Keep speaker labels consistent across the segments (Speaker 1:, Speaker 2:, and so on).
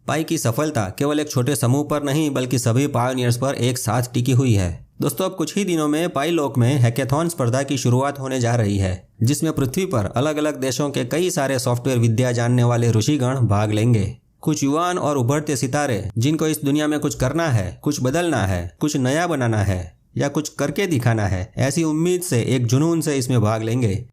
Speaker 1: पाई की सफलता केवल एक छोटे समूह पर नहीं बल्कि सभी पायोनियर्स पर एक साथ टिकी हुई है। दोस्तों, अब कुछ ही दिनों में पाई लोक में हैकेथॉन स्पर्धा की शुरुआत होने जा रही है, जिसमें पृथ्वी पर अलग अलग देशों के कई सारे सॉफ्टवेयर विद्या जानने वाले ऋषिगण भाग लेंगे। कुछ युवान और उभरते सितारे जिनको इस दुनिया में कुछ करना है, कुछ बदलना है, कुछ नया बनाना है या कुछ करके दिखाना है, ऐसी उम्मीद से, एक जुनून से इसमें भाग लेंगे।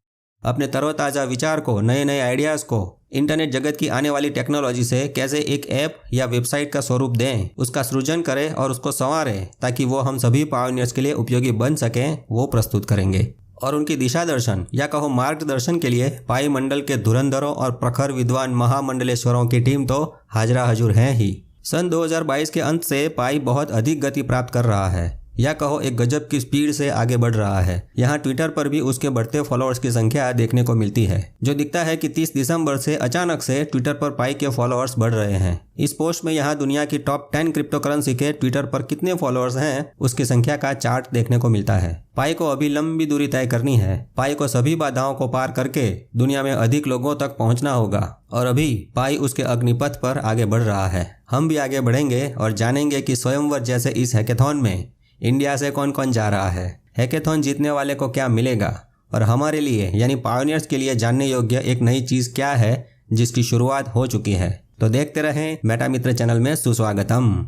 Speaker 1: अपने तरोताज़ा विचार को, नए नए आइडियाज़ को इंटरनेट जगत की आने वाली टेक्नोलॉजी से कैसे एक ऐप या वेबसाइट का स्वरूप दें, उसका सृजन करें और उसको संवारें ताकि वो हम सभी पायोनियर्स के लिए उपयोगी बन सकें, वो प्रस्तुत करेंगे। और उनकी दिशा दर्शन या कहो मार्गदर्शन के लिए पाई मंडल के धुरंधरों और प्रखर विद्वान महामंडलेश्वरों की टीम तो हाजरा हजूर है ही। सन 2022 के अंत से पाई बहुत अधिक गति प्राप्त कर रहा है, या कहो एक गजब की स्पीड से आगे बढ़ रहा है। यहाँ ट्विटर पर भी उसके बढ़ते फॉलोअर्स की संख्या देखने को मिलती है, जो दिखता है कि 30 दिसंबर से अचानक से ट्विटर पर पाई के फॉलोअर्स बढ़ रहे हैं। इस पोस्ट में यहाँ दुनिया की टॉप 10 क्रिप्टो करेंसी के ट्विटर पर कितने फॉलोअर्स हैं, उसकी संख्या का चार्ट देखने को मिलता है। पाई को अभी लंबी दूरी तय करनी है। पाई को सभी बाधाओं को पार करके दुनिया में अधिक लोगों तक पहुंचना होगा, और अभी पाई उसके अग्निपथ पर आगे बढ़ रहा है। हम भी आगे बढ़ेंगे और जानेंगे कि स्वयंवर जैसे इस हैकेथॉन में इंडिया से कौन कौन जा रहा है, हैकेथॉन जीतने वाले को क्या मिलेगा, और हमारे लिए यानी पायोनियर्स के लिए जानने योग्य एक नई चीज क्या है जिसकी शुरुआत हो चुकी है। तो देखते रहें मेटा मित्र चैनल में सुस्वागतम।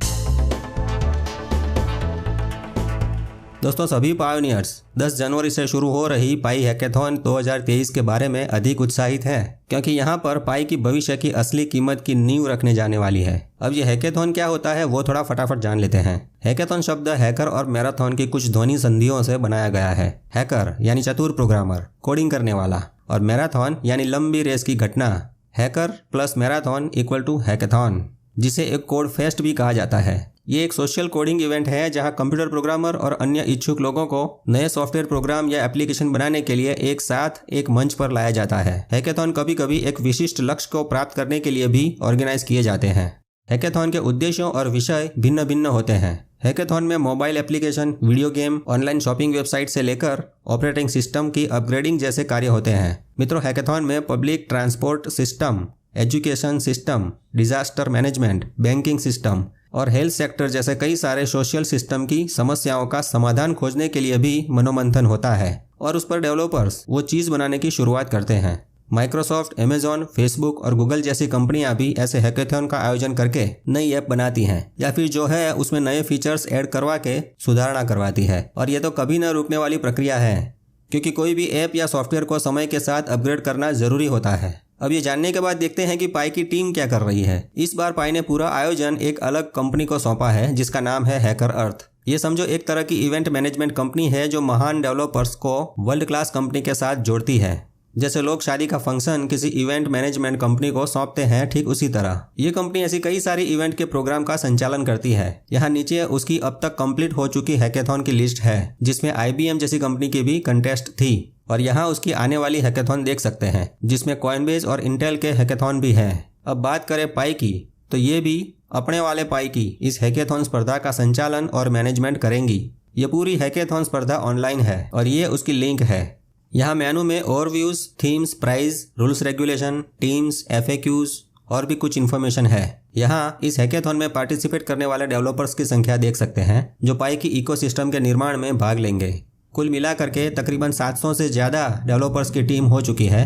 Speaker 1: दोस्तों, सभी पायोनियर्स 10 जनवरी से शुरू हो रही पाई हैकेथॉन 2023 के बारे में अधिक उत्साहित हैं, क्योंकि यहाँ पर पाई की भविष्य की असली कीमत की नींव रखने जाने वाली है। अब ये हैकेथॉन क्या होता है वो थोड़ा फटाफट जान लेते हैं। हैकेथॉन शब्द हैकर और मैराथन की कुछ ध्वनि संधियों से बनाया गया है। हैकर यानी चतुर प्रोग्रामर, कोडिंग करने वाला, और मैराथन यानी लंबी रेस की घटना। Hacker plus marathon equal to hackathon, जिसे एक कोड फेस्ट भी कहा जाता है। ये एक सोशल कोडिंग इवेंट है जहां कंप्यूटर प्रोग्रामर और अन्य इच्छुक लोगों को नए सॉफ्टवेयर प्रोग्राम या एप्लीकेशन बनाने के लिए एक साथ एक मंच पर लाया जाता है। हैकेथॉन कभी कभी एक विशिष्ट लक्ष्य को प्राप्त करने के लिए भी ऑर्गेनाइज किए जाते हैं। हैकेथॉन के उद्देश्यों और विषय भिन्न भिन्न होते हैं। हैकेथॉन में mobile application, video game, online shopping website से लेकर ऑपरेटिंग सिस्टम की अपग्रेडिंग जैसे कार्य होते हैं। मित्रों, हैकेथॉन में public transport system, education system, disaster management, banking system और हेल्थ सेक्टर जैसे कई सारे सोशल सिस्टम की समस्याओं का समाधान खोजने के लिए भी मनोमंथन होता है, और उस पर डेवलपर्स वो चीज़ बनाने की शुरुआत करते हैं। माइक्रोसॉफ्ट, अमेजॉन, फेसबुक और गूगल जैसी कंपनियां भी ऐसे हैकेथॉन का आयोजन करके नई ऐप बनाती हैं, या फिर जो है उसमें नए फीचर्स ऐड करवा के सुधारणा करवाती है। और ये तो कभी न रुकने वाली प्रक्रिया है, क्योंकि कोई भी ऐप या सॉफ्टवेयर को समय के साथ अपग्रेड करना जरूरी होता है। अब ये जानने के बाद देखते हैं कि पाई की टीम क्या कर रही है। इस बार पाई ने पूरा आयोजन एक अलग कंपनी को सौंपा है, जिसका नाम है हैकर अर्थ। ये समझो एक तरह की इवेंट मैनेजमेंट कंपनी है जो महान डेवलपर्स को वर्ल्ड क्लास कंपनी के साथ जोड़ती है। जैसे लोग शादी का फंक्शन किसी इवेंट मैनेजमेंट कंपनी को सौंपते हैं, ठीक उसी तरह ये कंपनी ऐसी कई सारी इवेंट के प्रोग्राम का संचालन करती है। यहाँ नीचे उसकी अब तक कंप्लीट हो चुकी हैकेथॉन की लिस्ट है, जिसमें IBM जैसी कंपनी की भी कंटेस्ट थी, और यहाँ उसकी आने वाली हैकेथॉन देख सकते हैं, जिसमें कॉइनबेस और इंटेल के हैकेथॉन भी हैं। अब बात करें पाई की, तो ये भी अपने वाले पाई की इस हैकेथॉन स्पर्धा का संचालन और मैनेजमेंट करेंगी। ये पूरी हैकेथॉन स्पर्धा ऑनलाइन है और ये उसकी लिंक है। यहाँ मेनू में overviews, themes, prize, rules regulation, teams, FAQs और भी कुछ इन्फॉर्मेशन है। यहाँ इस हैकेथॉन में पार्टिसिपेट करने वाले डेवलपर्स की संख्या देख सकते हैं, जो पाई की इकोसिस्टम के निर्माण में भाग लेंगे। कुल मिलाकर के तकरीबन 700 से ज़्यादा डेवलपर्स की टीम हो चुकी है,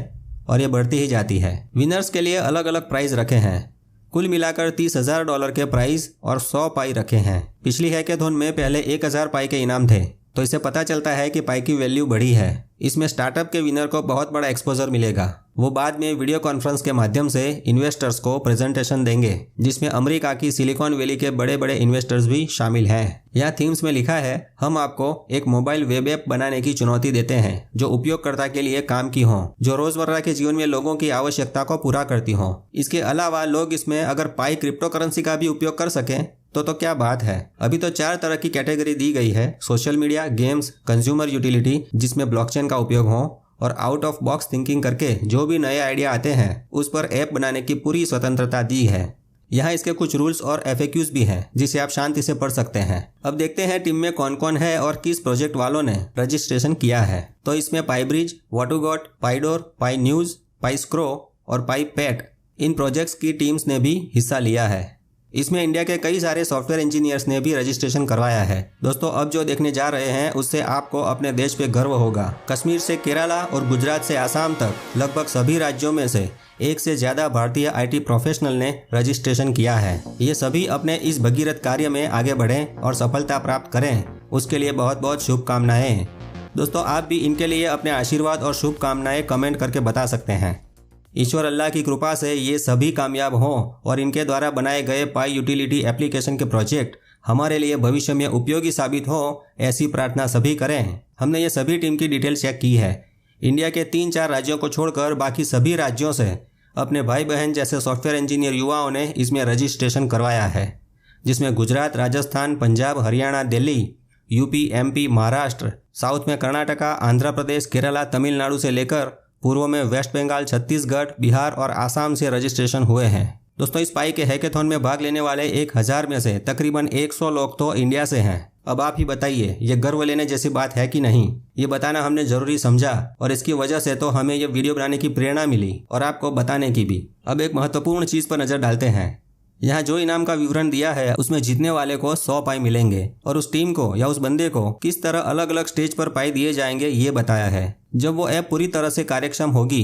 Speaker 1: और ये बढ़ती ही जाती है। विनर्स के लिए अलग अलग प्राइज रखे हैं। कुल मिलाकर $30,000 के प्राइज और 100 पाई रखे हैं। पिछली हैकेथॉन में पहले 1000 पाई के इनाम थे, तो इससे पता चलता है कि पाई की वैल्यू बढ़ी है। इसमें स्टार्टअप के विनर को बहुत बड़ा एक्सपोजर मिलेगा। वो बाद में वीडियो कॉन्फ्रेंस के माध्यम से इन्वेस्टर्स को प्रेजेंटेशन देंगे, जिसमें अमेरिका की सिलिकॉन वैली के बड़े बड़े इन्वेस्टर्स भी शामिल हैं। यहाँ थीम्स में लिखा है, हम आपको एक मोबाइल वेब ऐप बनाने की चुनौती देते हैं जो उपयोगकर्ता के लिए काम की हो, जो रोजमर्रा के जीवन में लोगों की आवश्यकता को पूरा करती हो। इसके अलावा लोग इसमें अगर पाई क्रिप्टो करेंसी का भी उपयोग कर सकें तो क्या बात है। अभी तो 4 तरह की कैटेगरी दी गई है: social media, games, consumer utility जिसमें ब्लॉकचेन का उपयोग हो, और आउट ऑफ बॉक्स थिंकिंग करके जो भी नए आइडिया आते हैं उस पर ऐप बनाने की पूरी स्वतंत्रता दी है। यहाँ इसके कुछ रूल्स और FAQs भी हैं, जिसे आप शांति से पढ़ सकते हैं। अब देखते हैं टीम में कौन कौन है और किस प्रोजेक्ट वालों ने रजिस्ट्रेशन किया है। तो इसमें पाईब्रिज, वाटूगॉट, पाईडोर, पाई न्यूज, पाई स्क्रो और पाई पैट, इन प्रोजेक्ट्स की टीम्स ने भी हिस्सा लिया है। इसमें इंडिया के कई सारे सॉफ्टवेयर इंजीनियर्स ने भी रजिस्ट्रेशन करवाया है। दोस्तों अब जो देखने जा रहे हैं उससे आपको अपने देश पे गर्व होगा। कश्मीर से केरला और गुजरात से आसाम तक लगभग सभी राज्यों में से एक से ज्यादा भारतीय IT प्रोफेशनल ने रजिस्ट्रेशन किया है। ये सभी अपने इस भगीरथ कार्य में आगे बढ़ें और सफलता प्राप्त करें, उसके लिए बहुत बहुत शुभकामनाएं। दोस्तों आप भी इनके लिए अपने आशीर्वाद और शुभकामनाएं कमेंट करके बता सकते हैं। ईश्वर अल्लाह की कृपा से ये सभी कामयाब हों और इनके द्वारा बनाए गए पाई यूटिलिटी एप्लीकेशन के प्रोजेक्ट हमारे लिए भविष्य में उपयोगी साबित हो, ऐसी प्रार्थना सभी करें। हमने ये सभी टीम की डिटेल चेक की है। इंडिया के 3-4 राज्यों को छोड़कर बाकी सभी राज्यों से अपने भाई बहन जैसे सॉफ्टवेयर इंजीनियर युवाओं ने इसमें रजिस्ट्रेशन करवाया है, जिसमें Gujarat, Rajasthan, Punjab, Haryana, Delhi, UP, MP, Maharashtra, south में कर्नाटका, आंध्र प्रदेश, केरला, तमिलनाडु से लेकर पूर्व में वेस्ट बंगाल, छत्तीसगढ़, बिहार और आसाम से रजिस्ट्रेशन हुए हैं। दोस्तों इस पाई के हैकेथॉन में भाग लेने वाले 1000 में से तकरीबन 100 लोग तो इंडिया से हैं। अब आप ही बताइए, ये गर्व लेने जैसी बात है कि नहीं? ये बताना हमने जरूरी समझा और इसकी वजह से तो हमें ये वीडियो बनाने की प्रेरणा मिली और आपको बताने की भी। अब एक महत्वपूर्ण चीज पर नजर डालते हैं। यहाँ जो इनाम का विवरण दिया है उसमें जीतने वाले को 100 पाई मिलेंगे और उस टीम को या उस बंदे को किस तरह अलग अलग स्टेज पर पाई दिए जाएंगे ये बताया है। जब वो ऐप पूरी तरह से कार्यक्षम होगी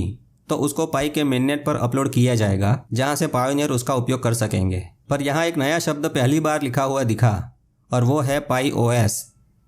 Speaker 1: तो उसको पाई के मेननेट पर अपलोड किया जाएगा, जहाँ से पायोनियर उसका उपयोग कर सकेंगे। पर यहाँ एक नया शब्द पहली बार लिखा हुआ दिखा और वो है पाई OS,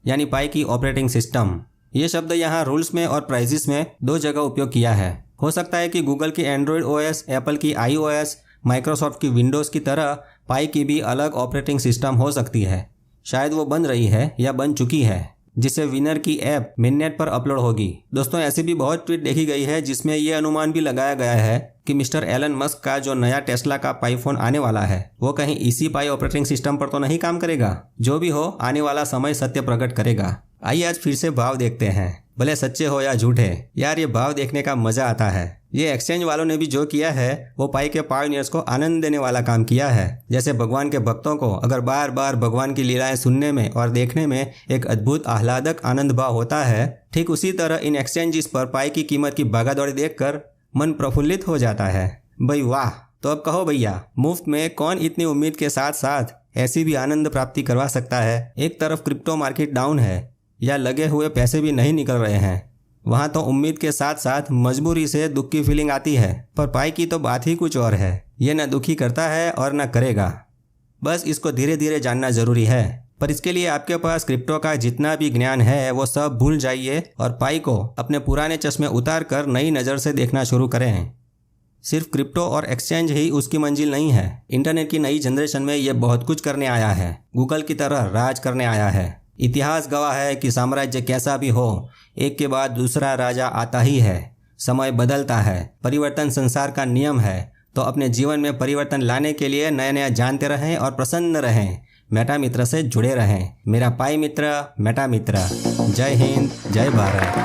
Speaker 1: यानी पाई की ऑपरेटिंग सिस्टम। ये शब्द यहाँ रूल्स में और प्राइजेस में 2 जगह उपयोग किया है। हो सकता है कि गूगल की एंड्रॉयड OS, एप्पल की iOS, माइक्रोसॉफ्ट की विंडोज़ की तरह पाई की भी अलग ऑपरेटिंग सिस्टम हो सकती है। शायद वो बन रही है या बन चुकी है, जिससे विनर की ऐप मेननेट पर अपलोड होगी। दोस्तों ऐसी भी बहुत ट्वीट देखी गई है जिसमें ये अनुमान भी लगाया गया है कि मिस्टर एलन मस्क का जो नया टेस्ला का पाई फोन आने वाला है वो कहीं इसी पाई ऑपरेटिंग सिस्टम पर तो नहीं काम करेगा। जो भी हो, आने वाला समय सत्य प्रकट करेगा। आइए आज फिर से भाव देखते हैं, भले सच्चे हो या झूठे। यार ये भाव देखने का मजा आता है। ये एक्सचेंज वालों ने भी जो किया है वो पाई के पायोनियर्स को आनंद देने वाला काम किया है। जैसे भगवान के भक्तों को अगर बार बार भगवान की लीलाएं सुनने में और देखने में एक अद्भुत आह्लादक आनंद भाव होता है, ठीक उसी तरह इन एक्सचेंजेस पर पाई की कीमत की भागादौड़ी देखकर मन प्रफुल्लित हो जाता है। भाई वाह! तो अब कहो भैया, मुफ्त में कौन इतनी उम्मीद के साथ साथ ऐसी भी आनंद प्राप्ति करवा सकता है? एक तरफ क्रिप्टो मार्केट डाउन है या लगे हुए पैसे भी नहीं निकल रहे हैं, वहाँ तो उम्मीद के साथ साथ मजबूरी से दुख की फीलिंग आती है। पर पाई की तो बात ही कुछ और है। ये न दुखी करता है और न करेगा, बस इसको धीरे धीरे जानना जरूरी है। पर इसके लिए आपके पास क्रिप्टो का जितना भी ज्ञान है वो सब भूल जाइए और पाई को अपने पुराने चश्मे उतार कर नई नज़र से देखना शुरू करें। सिर्फ क्रिप्टो और एक्सचेंज ही उसकी मंजिल नहीं है। इंटरनेट की नई जनरेशन में ये बहुत कुछ करने आया है, गूगल की तरह राज करने आया है। इतिहास गवाह है कि साम्राज्य कैसा भी हो, एक के बाद दूसरा राजा आता ही है। समय बदलता है, परिवर्तन संसार का नियम है। तो अपने जीवन में परिवर्तन लाने के लिए नया नया जानते रहें और प्रसन्न रहें। मेटा मित्र से जुड़े रहें। मेरा पाई मित्र मेटा मित्र। जय हिंद, जय भारत।